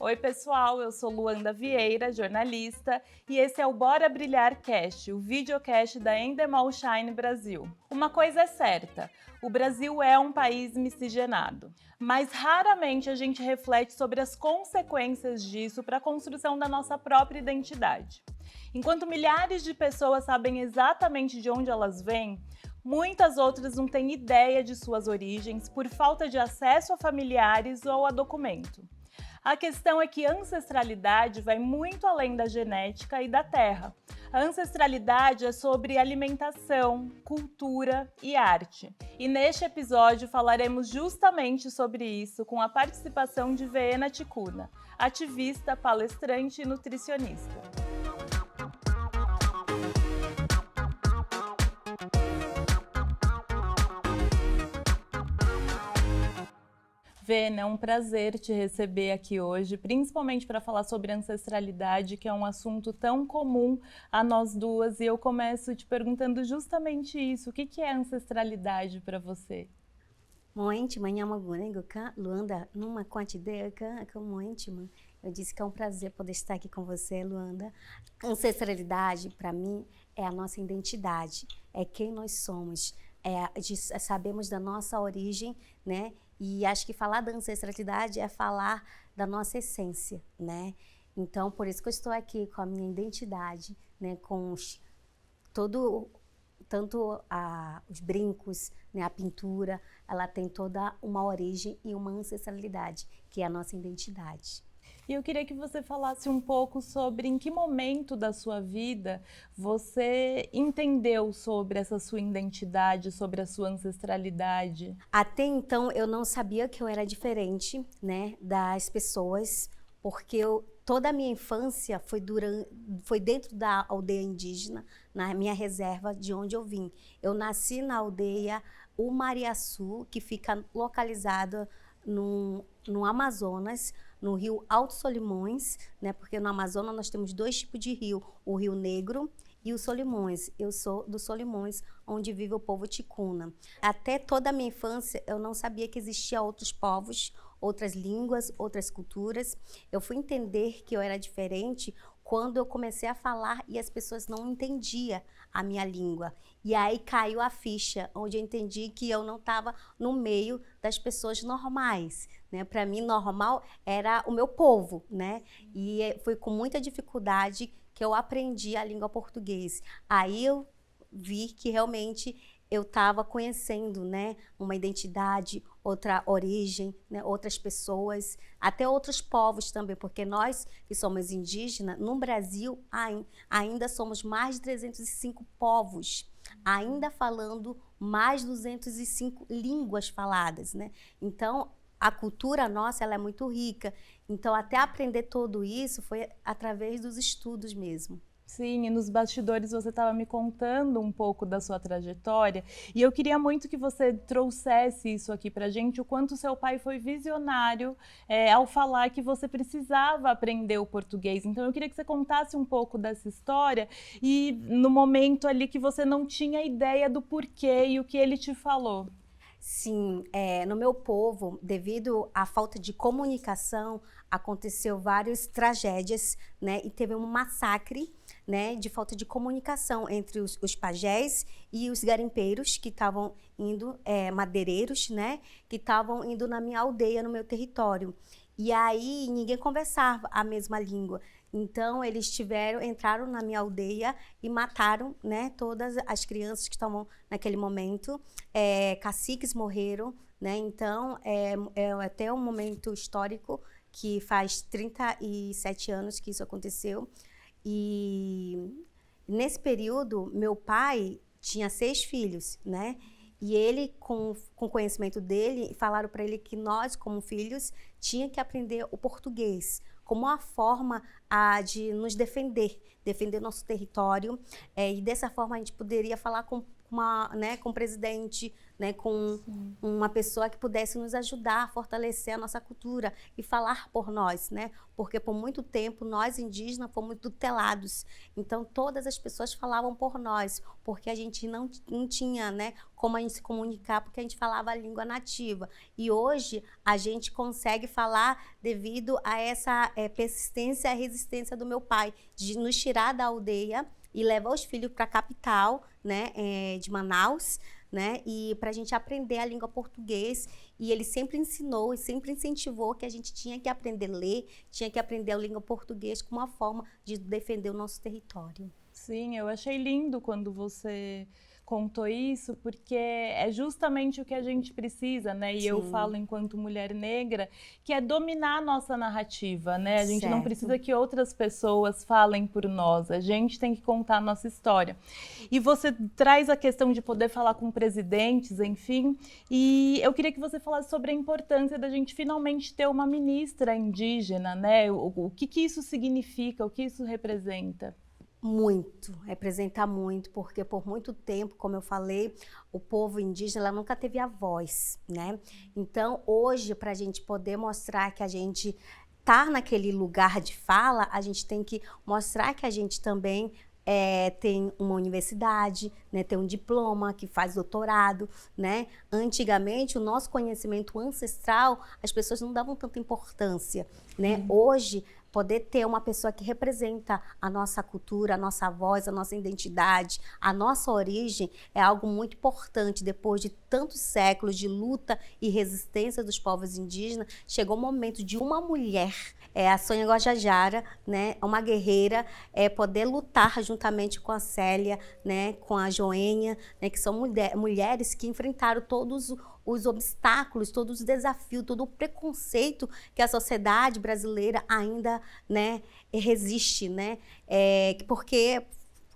Oi, pessoal, eu sou Luanda Vieira, jornalista, e esse é o Bora Brilhar Cast, o videocast da Endemol Shine Brasil. Uma coisa é certa, o Brasil é um país miscigenado, mas raramente a gente reflete sobre as consequências disso para a construção da nossa própria identidade. Enquanto milhares de pessoas sabem exatamente de onde elas vêm, muitas outras não têm ideia de suas origens por falta de acesso a familiares ou a documento. A questão é que a ancestralidade vai muito além da genética e da terra. A ancestralidade é sobre alimentação, cultura e arte. E neste episódio falaremos justamente sobre isso com a participação de Veena Ticuna, ativista, palestrante e nutricionista. Veena, é um prazer te receber aqui hoje, principalmente para falar sobre ancestralidade, que é um assunto tão comum a nós duas, e eu começo te perguntando justamente isso. O que é ancestralidade para você? Luanda, numa quantidade muito. Eu disse que é um prazer poder estar aqui com você, Luanda. Ancestralidade, para mim, é a nossa identidade, é quem nós somos, sabemos da nossa origem, né? E acho que falar da ancestralidade é falar da nossa essência, né? Então, por isso que eu estou aqui com a minha identidade, né? Com os brincos, né? A pintura, ela tem toda uma origem e uma ancestralidade, que é a nossa identidade. E eu queria que você falasse um pouco sobre em que momento da sua vida você entendeu sobre essa sua identidade, sobre a sua ancestralidade. Até então eu não sabia que eu era diferente, né, das pessoas, porque toda a minha infância foi dentro da aldeia indígena, na minha reserva de onde eu vim. Eu nasci na aldeia Umariaçu, que fica localizada no Amazonas, no rio Alto Solimões, né? Porque no Amazonas nós temos dois tipos de rio, o Rio Negro e o Solimões. Eu sou do Solimões, onde vive o povo ticuna. Até toda a minha infância eu não sabia que existia outros povos, outras línguas, outras culturas. Eu fui entender que eu era diferente quando eu comecei a falar e as pessoas não entendiam a minha língua. E aí caiu a ficha, onde eu entendi que eu não estava no meio das pessoas normais, né? Para mim, normal era o meu povo, né? E foi com muita dificuldade que eu aprendi a língua portuguesa. Aí eu vi que realmente eu estava conhecendo, né, uma identidade, outra origem, né, outras pessoas, até outros povos também, porque nós que somos indígenas, no Brasil ainda somos mais de 305 povos, ainda falando mais de 205 línguas faladas, né? Então, a cultura nossa, ela é muito rica. Então, até aprender tudo isso foi através dos estudos mesmo. Sim, e nos bastidores você estava me contando um pouco da sua trajetória, e eu queria muito que você trouxesse isso aqui para a gente, o quanto seu pai foi visionário ao falar que você precisava aprender o português. Então eu queria que você contasse um pouco dessa história e no momento ali que você não tinha ideia do porquê e o que ele te falou. Sim, no meu povo, devido à falta de comunicação, aconteceu várias tragédias, né? E teve um massacre, né? De falta de comunicação entre os pajés e os garimpeiros que estavam indo, madeireiros, né? Que estavam indo na minha aldeia, no meu território. E aí ninguém conversava a mesma língua. Então eles entraram na minha aldeia e mataram, né, todas as crianças que estavam naquele momento. Caciques morreram, né? Então é até um momento histórico que faz 37 anos que isso aconteceu. E nesse período meu pai tinha 6 filhos, né? E ele, com o conhecimento dele, falaram para ele que nós, como filhos, tinha que aprender o português como uma forma de nos defender nosso território, e dessa forma a gente poderia falar com com um presidente, né, com uma pessoa que pudesse nos ajudar a fortalecer a nossa cultura e falar por nós, né? Porque por muito tempo nós indígenas fomos tutelados. Então todas as pessoas falavam por nós, porque a gente não tinha, né, como a gente se comunicar, porque a gente falava a língua nativa. E hoje a gente consegue falar devido a essa persistência e resistência do meu pai, de nos tirar da aldeia e levar os filhos para a capital, né, de Manaus, né, e para a gente aprender a língua portuguesa. E ele sempre ensinou e sempre incentivou que a gente tinha que aprender a ler, tinha que aprender a língua portuguesa como uma forma de defender o nosso território. Sim, eu achei lindo quando você contou isso, porque é justamente o que a gente precisa, né? E eu falo enquanto mulher negra, que é dominar a nossa narrativa, né? A gente não precisa que outras pessoas falem por nós, a gente tem que contar a nossa história. E você traz a questão de poder falar com presidentes, enfim, e eu queria que você falasse sobre a importância da gente finalmente ter uma ministra indígena, né? O que isso significa, o que isso representa? Muito, representa muito, porque por muito tempo, como eu falei, o povo indígena ela nunca teve a voz, né? Então, hoje, para a gente poder mostrar que a gente está naquele lugar de fala, a gente tem que mostrar que a gente também tem uma universidade, né, tem um diploma, que faz doutorado, né? Antigamente, o nosso conhecimento ancestral, as pessoas não davam tanta importância, né? Hoje, poder ter uma pessoa que representa a nossa cultura, a nossa voz, a nossa identidade, a nossa origem, é algo muito importante. Depois de tantos séculos de luta e resistência dos povos indígenas, chegou o momento de uma mulher, a Sônia Guajajara, né, uma guerreira, poder lutar juntamente com a Célia, né, com a Joênia, né, que são mulheres que enfrentaram todos os obstáculos, todos os desafios, todo o preconceito que a sociedade brasileira ainda, né, resiste, né, porque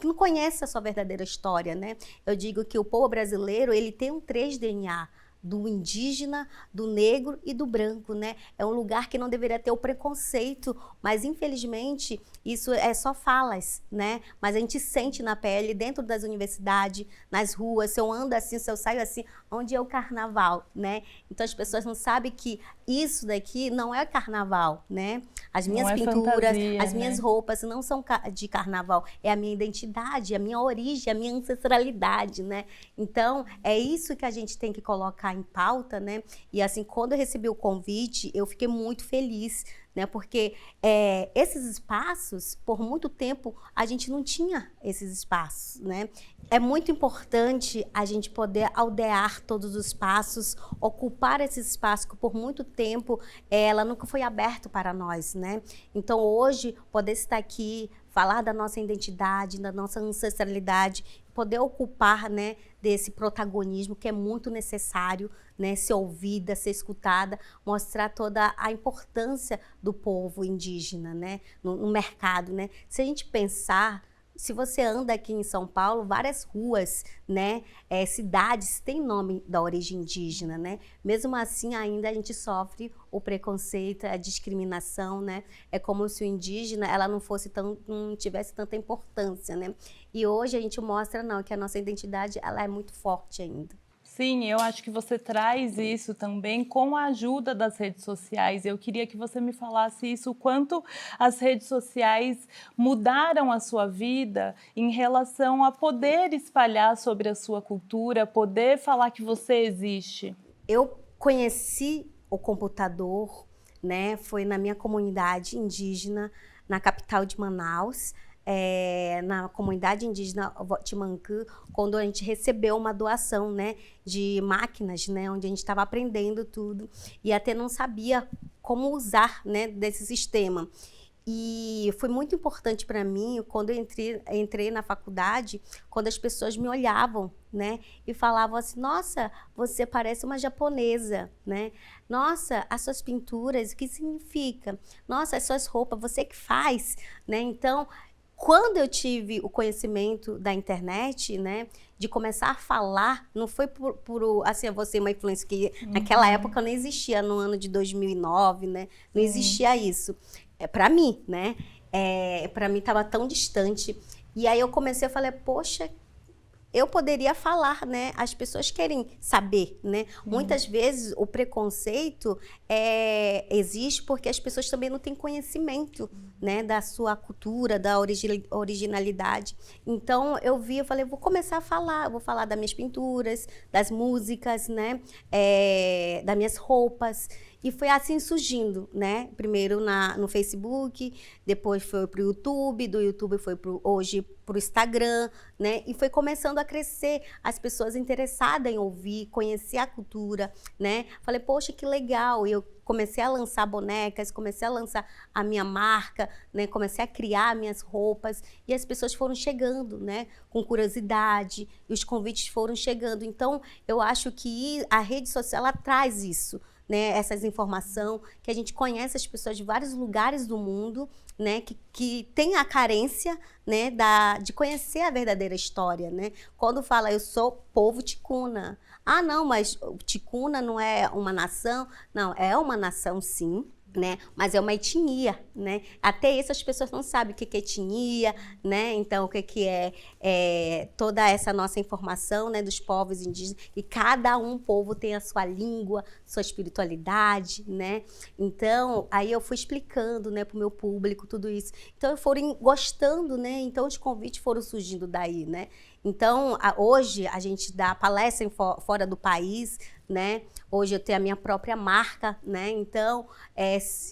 não conhece a sua verdadeira história, né? Eu digo que o povo brasileiro, ele tem um 3 DNA, do indígena, do negro e do branco, né? É um lugar que não deveria ter o preconceito, mas infelizmente isso é só falas, né? Mas a gente sente na pele, dentro das universidades, nas ruas, se eu ando assim, se eu saio assim, onde é o carnaval, né? Então as pessoas não sabem que isso daqui não é carnaval, né? As minhas pinturas, fantasia, as minhas roupas não são de carnaval, é a minha identidade, a minha origem, a minha ancestralidade, né? Então é isso que a gente tem que colocar em pauta, né? E assim, quando eu recebi o convite, eu fiquei muito feliz, né? Porque esses espaços, por muito tempo, a gente não tinha esses espaços, né? É muito importante a gente poder aldear todos os espaços, ocupar esse espaço que por muito tempo ela nunca foi aberto para nós, né? Então hoje, poder estar aqui, falar da nossa identidade, da nossa ancestralidade, poder ocupar, né, desse protagonismo que é muito necessário, né, ser ouvida, ser escutada, mostrar toda a importância do povo indígena, né, no mercado, né. Se a gente pensar, se você anda aqui em São Paulo, várias ruas, né, cidades têm nome da origem indígena, né? Mesmo assim, ainda a gente sofre o preconceito, a discriminação, né? É como se o indígena ela não tivesse tanta importância, né? E hoje a gente mostra não, que a nossa identidade ela é muito forte ainda. Sim, eu acho que você traz isso também com a ajuda das redes sociais. Eu queria que você me falasse isso, o quanto as redes sociais mudaram a sua vida em relação a poder espalhar sobre a sua cultura, poder falar que você existe. Eu conheci o computador, né? Foi na minha comunidade indígena, na capital de Manaus, na comunidade indígena Votimancã, quando a gente recebeu uma doação, né, de máquinas, né, onde a gente estava aprendendo tudo e até não sabia como usar, né, desse sistema. E foi muito importante para mim quando eu entrei na faculdade, quando as pessoas me olhavam, né, e falavam assim: nossa, você parece uma japonesa, né? Nossa, as suas pinturas, o que significa? Nossa, as suas roupas, você que faz, né? Então, quando eu tive o conhecimento da internet, né, de começar a falar, não foi assim, você uma influência que naquela época não existia, no ano de 2009, né, não existia isso. Para mim, né, para mim estava tão distante. E aí eu comecei a falar, poxa, eu poderia falar, né? As pessoas querem saber, né? Muitas vezes o preconceito existe porque as pessoas também não têm conhecimento, né? Da sua cultura, da originalidade. Então eu falei, vou começar a falar, eu vou falar das minhas pinturas, das músicas, né? Das minhas roupas. E foi assim surgindo, né? Primeiro no Facebook, depois foi para o YouTube, do YouTube foi hoje para o Instagram, né? E foi começando a crescer, as pessoas interessadas em ouvir, conhecer a cultura, né? Falei, poxa, que legal! E eu comecei a lançar bonecas, comecei a lançar a minha marca, né? Comecei a criar minhas roupas e as pessoas foram chegando, né? Com curiosidade, e os convites foram chegando. Então, eu acho que a rede social, ela traz isso, né, essas informações, que a gente conhece as pessoas de vários lugares do mundo, né, que tem a carência, né, de conhecer a verdadeira história, né? Quando fala, eu sou povo ticuna. Ah, não, mas ticuna não é uma nação? Não, é uma nação sim, né? Mas é uma etnia, né? Até isso as pessoas não sabem o que é etnia, né? Então, o que é toda essa nossa informação, né, dos povos indígenas, e cada povo tem a sua língua, sua espiritualidade, né? Então, aí eu fui explicando, né, para o meu público tudo isso. Então, foram gostando, né? Então, os convites foram surgindo daí, né? Então, hoje a gente dá palestra fora do país, né? Hoje eu tenho a minha própria marca, né? Então,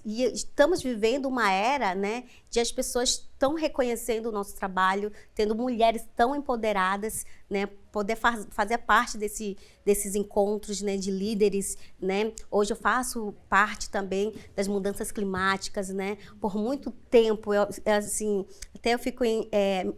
e estamos vivendo uma era, né, de as pessoas estão reconhecendo o nosso trabalho, tendo mulheres tão empoderadas, né, poder fazer parte desses encontros, né, de líderes, né? Hoje eu faço parte também das mudanças climáticas, né? Por muito tempo, assim, até eu fico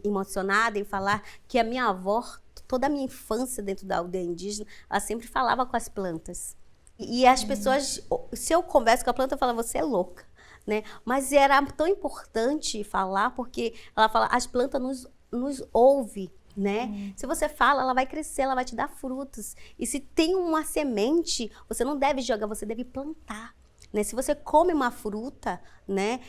emocionada em falar que a minha avó, toda a minha infância dentro da aldeia indígena, ela sempre falava com as plantas. E as pessoas, se eu converso com a planta, eu falo, você é louca, né? Mas era tão importante falar, porque ela fala, as plantas nos ouvem, né? Se você fala, ela vai crescer, ela vai te dar frutos. E se tem uma semente, você não deve jogar, você deve plantar. Né? Se você come uma fruta, né,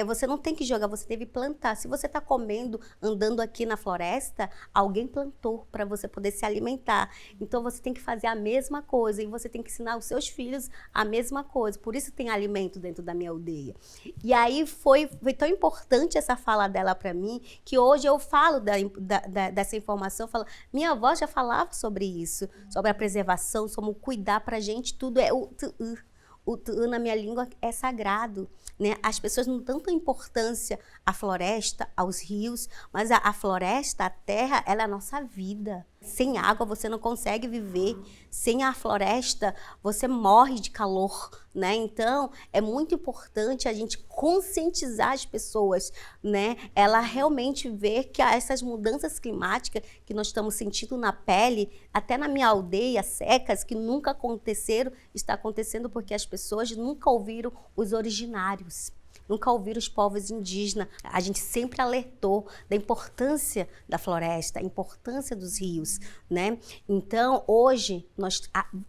você não tem que jogar, você deve plantar. Se você está comendo, andando aqui na floresta, alguém plantou para você poder se alimentar. Então você tem que fazer a mesma coisa e você tem que ensinar os seus filhos a mesma coisa. Por isso tem alimento dentro da minha aldeia. E aí foi tão importante essa fala dela para mim, que hoje eu falo dessa informação, eu falo, minha avó já falava sobre isso, sobre a preservação, sobre cuidar para a gente, tudo é o tu'u na minha língua é sagrado, né? As pessoas não dão tanta importância à floresta, aos rios, mas a floresta, a terra, ela é a nossa vida. Sem água você não consegue viver, sem a floresta você morre de calor, né? Então é muito importante a gente conscientizar as pessoas, né? Ela realmente ver que essas mudanças climáticas que nós estamos sentindo na pele, até na minha aldeia, secas, que nunca aconteceram, está acontecendo porque as pessoas nunca ouviram os originários. Nunca ouviram os povos indígenas. A gente sempre alertou da importância da floresta, a importância dos rios, né? Então, hoje,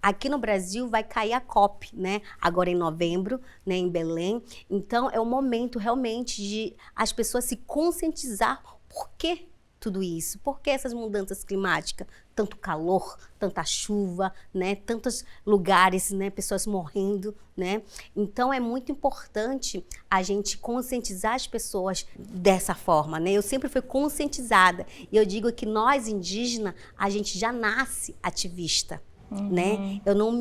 aqui no Brasil vai cair a COP, né? Agora em novembro, né? Em Belém. Então, é o momento realmente de as pessoas se conscientizar por que tudo isso, por que essas mudanças climáticas, tanto calor, tanta chuva, né, tantos lugares, né, pessoas morrendo, né? Então é muito importante a gente conscientizar as pessoas dessa forma, né? Eu sempre fui conscientizada e eu digo que nós indígenas, a gente já nasce ativista. Né? Eu não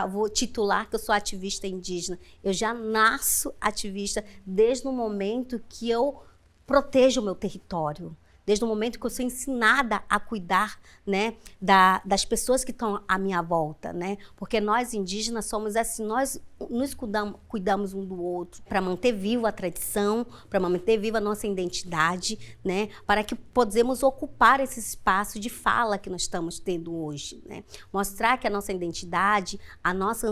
vou titular que eu sou ativista indígena, eu já nasço ativista desde o momento que eu protejo o meu território. Desde o momento que eu sou ensinada a cuidar, né, das pessoas que estão à minha volta, né? Porque nós indígenas somos assim, nós nos cuidamos um do outro para manter viva a tradição, para manter viva a nossa identidade, né? Para que possamos ocupar esse espaço de fala que nós estamos tendo hoje, né? Mostrar que a nossa identidade, a nossa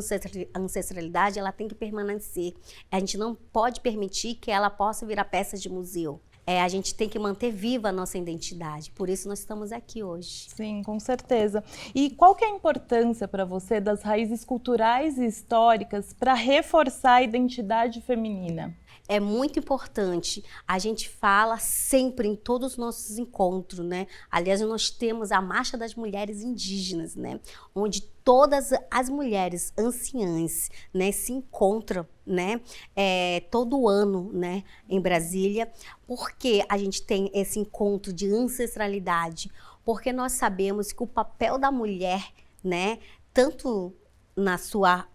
ancestralidade, ela tem que permanecer. A gente não pode permitir que ela possa virar peça de museu. A gente tem que manter viva a nossa identidade, por isso nós estamos aqui hoje. Sim, com certeza. E qual que é a importância para você das raízes culturais e históricas para reforçar a identidade feminina? É muito importante. A gente fala sempre em todos os nossos encontros, né? Aliás, nós temos a Marcha das Mulheres Indígenas, né? Onde todas as mulheres anciãs, né, se encontram, né, todo ano, né, em Brasília. Por que a gente tem esse encontro de ancestralidade? Porque nós sabemos que o papel da mulher, né, tanto na sua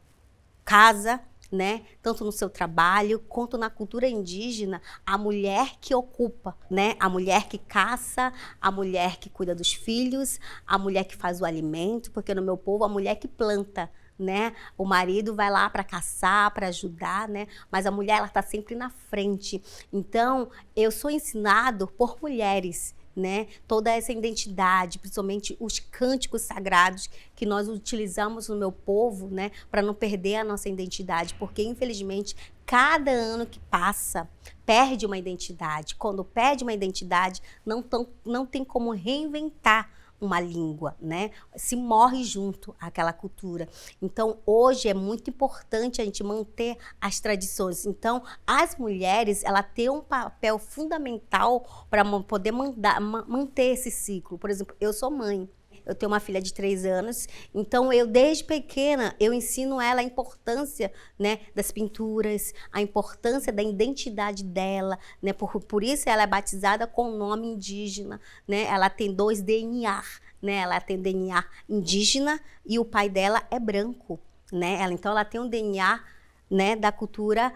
casa, né, tanto no seu trabalho, quanto na cultura indígena, a mulher que ocupa, né, a mulher que caça, a mulher que cuida dos filhos, a mulher que faz o alimento, porque no meu povo a mulher que planta, né, o marido vai lá para caçar, para ajudar, né, mas a mulher ela está sempre na frente. Então, eu sou ensinado por mulheres, né, toda essa identidade, principalmente os cânticos sagrados que nós utilizamos no meu povo, né, para não perder a nossa identidade, porque infelizmente cada ano que passa perde uma identidade. Quando perde uma identidade, não tem como reinventar uma língua, né? Se morre junto àquela cultura. Então, hoje é muito importante a gente manter as tradições. Então, as mulheres, ela tem um papel fundamental para poder manter esse ciclo. Por exemplo, eu sou mãe. Eu tenho uma filha de 3 anos, então eu desde pequena eu ensino ela a importância, né, das pinturas, a importância da identidade dela, né, por isso ela é batizada com o nome indígena, né, ela tem 2 DNA, né, ela tem DNA indígena e o pai dela é branco, né, então ela tem um DNA, né, da cultura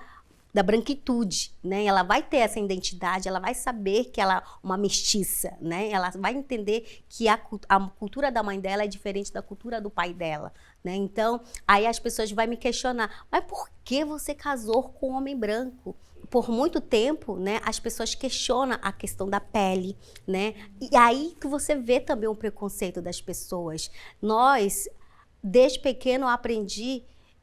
da branquitude, né? Ela vai ter essa identidade, ela vai saber que ela é uma mestiça, né? Ela vai entender que a cultura da mãe dela é diferente da cultura do pai dela, né? Então, aí as pessoas vão me questionar, mas por que você casou com um homem branco? Por muito tempo, né, as pessoas questionam a questão da pele, né? E aí que você vê também o preconceito das pessoas. Nós, desde pequeno,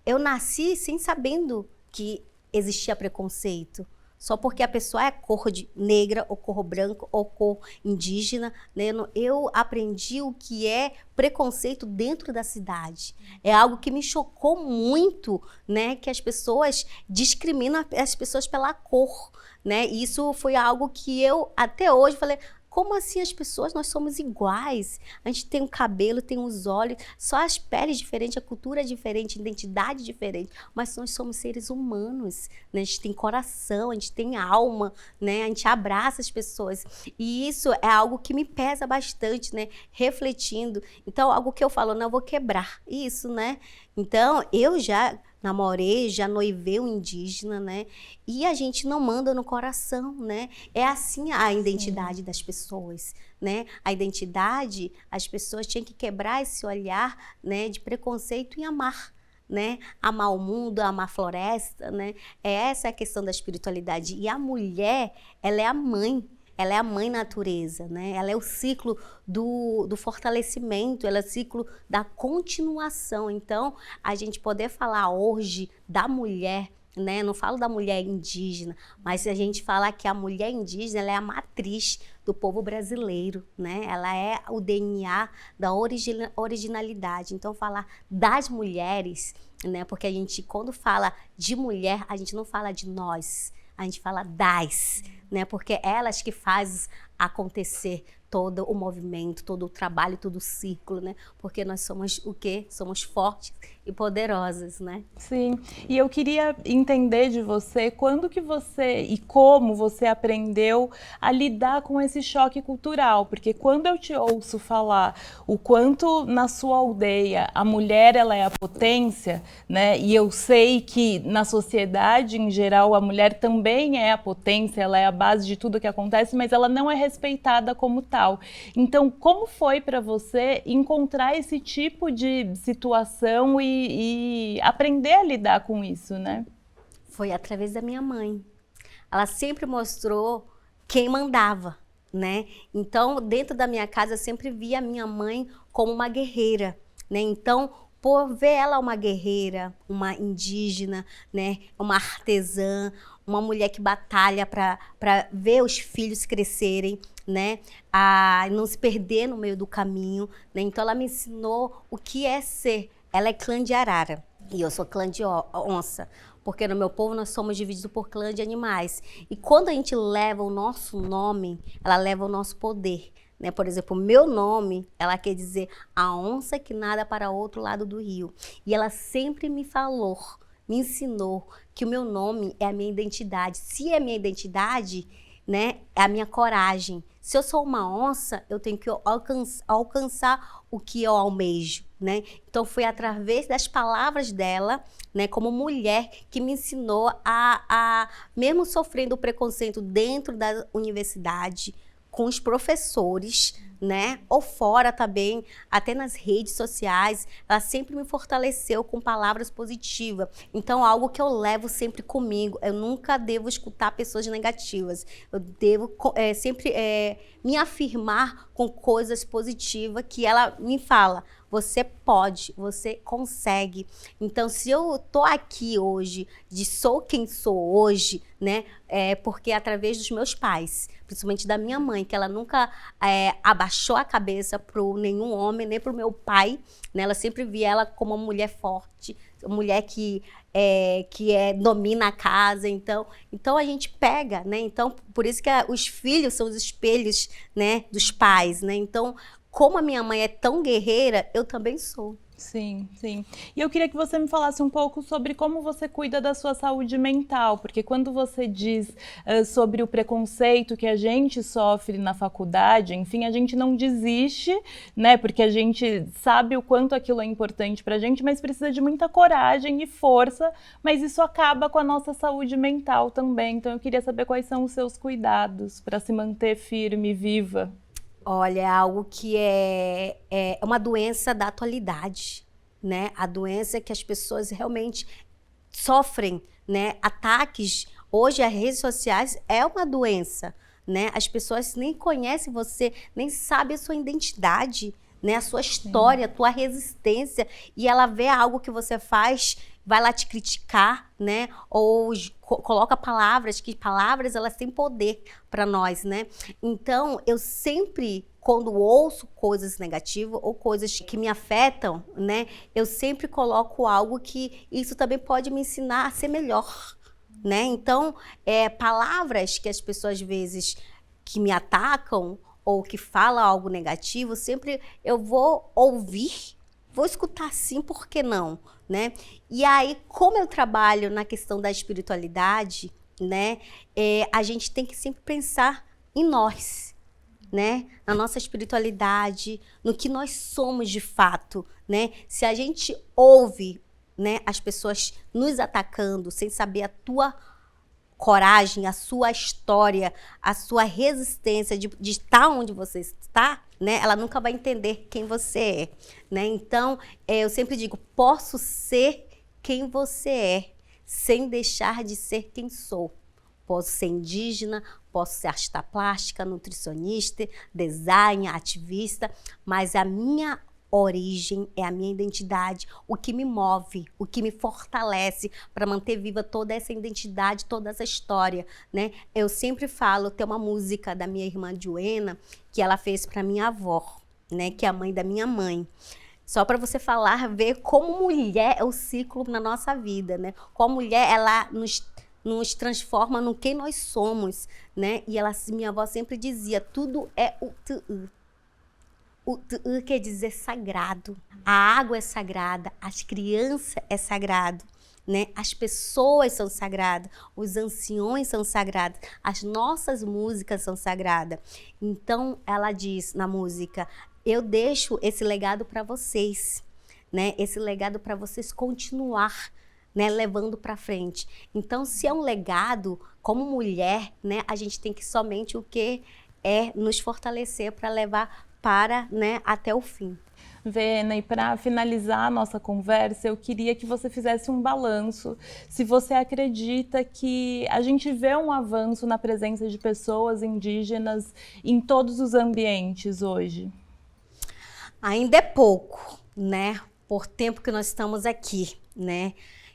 eu nasci sem sabendo que existia preconceito. Só porque a pessoa é cor negra, ou cor branca, ou cor indígena, né? Eu aprendi o que é preconceito dentro da cidade. É algo que me chocou muito, né? Que as pessoas discriminam as pessoas pela cor, né? Isso foi algo que eu, até hoje, falei... Como assim as pessoas, nós somos iguais? A gente tem um cabelo, tem os olhos, só as peles diferentes, a cultura é diferente, a identidade é diferente, mas nós somos seres humanos, né? A gente tem coração, a gente tem alma, né? A gente abraça as pessoas. E isso é algo que me pesa bastante, né? Refletindo. Então, algo que eu falo, não, eu vou quebrar isso, né? Então, eu já namorei, já noivei um indígena, né? E a gente não manda no coração, né? É assim a identidade das pessoas, né? A identidade, as pessoas tinham que quebrar esse olhar, né, de preconceito e amar, né? Amar o mundo, amar a floresta, né? Essa é a questão da espiritualidade. E a mulher, ela é a mãe. Ela é a mãe natureza, né? Ela é o ciclo do fortalecimento, ela é o ciclo da continuação. Então, a gente poder falar hoje da mulher, né? Não falo da mulher indígena, mas a gente fala que a mulher indígena ela é a matriz do povo brasileiro, né? Ela é o DNA da originalidade. Então, falar das mulheres, né? Porque a gente, quando fala de mulher, a gente não fala de nós, a gente fala das, né? Porque elas que fazem acontecer todo o movimento, todo o trabalho, todo o ciclo, né? Porque nós somos o quê? Somos fortes e poderosas, né? Sim, e eu queria entender de você quando que você e como você aprendeu a lidar com esse choque cultural, porque quando eu te ouço falar o quanto na sua aldeia a mulher ela é a potência, né? E eu sei que na sociedade em geral a mulher também é a potência, ela é a base de tudo que acontece, mas ela não é respeitada como tal. Então, como foi para você encontrar esse tipo de situação e aprender a lidar com isso, né? Foi através da minha mãe. Ela sempre mostrou quem mandava, né? Então, dentro da minha casa, eu sempre via a minha mãe como uma guerreira, né? Então, por ver ela uma guerreira, uma indígena, né? Uma artesã, uma mulher que batalha para ver os filhos crescerem, né? A não se perder no meio do caminho, né? Então, ela me ensinou o que é ser. Ela é clã de Arara e eu sou clã de Onça. Porque no meu povo nós somos divididos por clã de animais. E quando a gente leva o nosso nome, ela leva o nosso poder. Né? Por exemplo, o meu nome, ela quer dizer a onça que nada para o outro lado do rio. E ela sempre me falou, me ensinou que o meu nome é a minha identidade. Se é a minha identidade, né, é a minha coragem. Se eu sou uma onça, eu tenho que alcançar o que eu almejo, né? Então foi através das palavras dela, né, como mulher, que me ensinou mesmo sofrendo o preconceito dentro da universidade, com os professores, né, ou fora também, até nas redes sociais, ela sempre me fortaleceu com palavras positivas. Então, algo que eu levo sempre comigo, eu nunca devo escutar pessoas negativas, eu devo sempre me afirmar com coisas positivas que ela me fala. Você pode, você consegue. Então, se eu tô aqui hoje, sou quem sou hoje, né, é porque através dos meus pais, principalmente da minha mãe, que ela nunca abaixou a cabeça para nenhum homem, nem para o meu pai, né? Ela sempre via ela como uma mulher forte, uma mulher que domina a casa. Então a gente pega, né? Então, por isso que os filhos são os espelhos, né, dos pais, né? Então, como a minha mãe é tão guerreira, eu também sou. Sim, sim. E eu queria que você me falasse um pouco sobre como você cuida da sua saúde mental, porque quando você diz sobre o preconceito que a gente sofre na faculdade, enfim, a gente não desiste, né? Porque a gente sabe o quanto aquilo é importante pra gente, mas precisa de muita coragem e força, mas isso acaba com a nossa saúde mental também. Então eu queria saber quais são os seus cuidados para se manter firme, viva. Olha, é algo que é uma doença da atualidade, né? A doença que as pessoas realmente sofrem, né? Ataques. Hoje, as redes sociais é uma doença, né? As pessoas nem conhecem você, nem sabem a sua identidade, né? A sua história, a tua resistência. E ela vê algo que você faz, vai lá te criticar, né? Ou coloca palavras, que palavras elas têm poder para nós, né? Então, eu sempre, quando ouço coisas negativas ou coisas que me afetam, né? Eu sempre coloco algo que isso também pode me ensinar a ser melhor, né? Então, palavras que as pessoas às vezes que me atacam ou que falam algo negativo, sempre eu vou ouvir, vou escutar sim, por que não, né? E aí, como eu trabalho na questão da espiritualidade, né? A gente tem que sempre pensar em nós, né? Na nossa espiritualidade, no que nós somos de fato, né? Se a gente ouve, né, as pessoas nos atacando sem saber a tua coragem, a sua história, a sua resistência de estar onde você está, né? Ela nunca vai entender quem você é, né? Então, eu sempre digo, posso ser quem você é, sem deixar de ser quem sou. Posso ser indígena, posso ser artista plástica, nutricionista, designer, ativista, mas a minha origem é a minha identidade, o que me move, o que me fortalece para manter viva toda essa identidade, toda essa história, né? Eu sempre falo, tem uma música da minha irmã Joena que ela fez para minha avó, né? Que é a mãe da minha mãe. Só para você falar, ver como mulher é o ciclo na nossa vida, né? Como a mulher, ela nos transforma no quem nós somos, né? E minha avó sempre dizia, tudo é o tu. O tu quer dizer sagrado. A água é sagrada, as crianças é sagrado, né? As pessoas são sagradas, os anciões são sagrados, as nossas músicas são sagradas. Então, ela diz na música, eu deixo esse legado para vocês, né? Esse legado para vocês continuar, né, levando para frente. Então, se é um legado, como mulher, né, a gente tem que somente o que é nos fortalecer para levar para, né, até o fim. Vena, e para finalizar a nossa conversa, eu queria que você fizesse um balanço. Se você acredita que a gente vê um avanço na presença de pessoas indígenas em todos os ambientes hoje? Ainda é pouco, né? Por tempo que nós estamos aqui, né?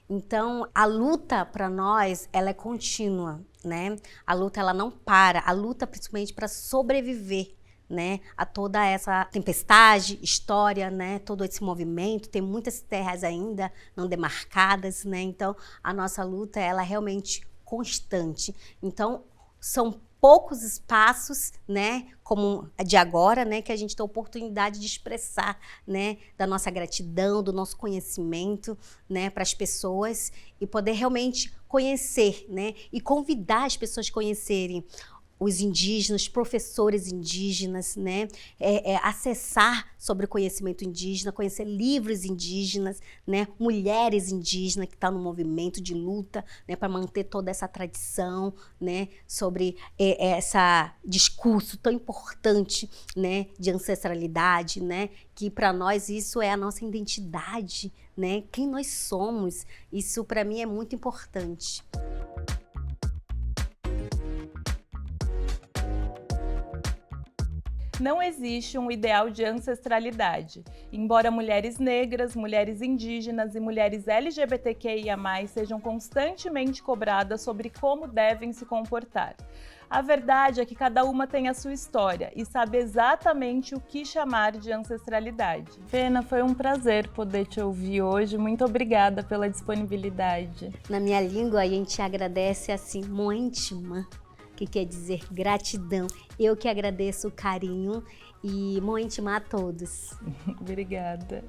Então, a luta para nós, ela é contínua, né? A luta, ela não para. A luta, principalmente para sobreviver, né, a toda essa tempestade, história, né, todo esse movimento. Tem muitas terras ainda não demarcadas, né, então a nossa luta ela é realmente constante. Então são poucos espaços, né, como a de agora, né, que a gente tem a oportunidade de expressar, né, da nossa gratidão, do nosso conhecimento, né, para as pessoas e poder realmente conhecer, né, e convidar as pessoas a conhecerem os indígenas, professores indígenas, né? Acessar sobre o conhecimento indígena, conhecer livros indígenas, né? Mulheres indígenas que estão no movimento de luta, né? Para manter toda essa tradição, né? Sobre esse discurso tão importante, né? De ancestralidade, né? Que para nós isso é a nossa identidade, né? Quem nós somos, isso para mim é muito importante. Não existe um ideal de ancestralidade. Embora mulheres negras, mulheres indígenas e mulheres LGBTQIA+, sejam constantemente cobradas sobre como devem se comportar. A verdade é que cada uma tem a sua história e sabe exatamente o que chamar de ancestralidade. Fena, foi um prazer poder te ouvir hoje. Muito obrigada pela disponibilidade. Na minha língua, a gente agradece assim, Moentima, que quer dizer gratidão. Eu que agradeço o carinho e Moentima a todos. Obrigada.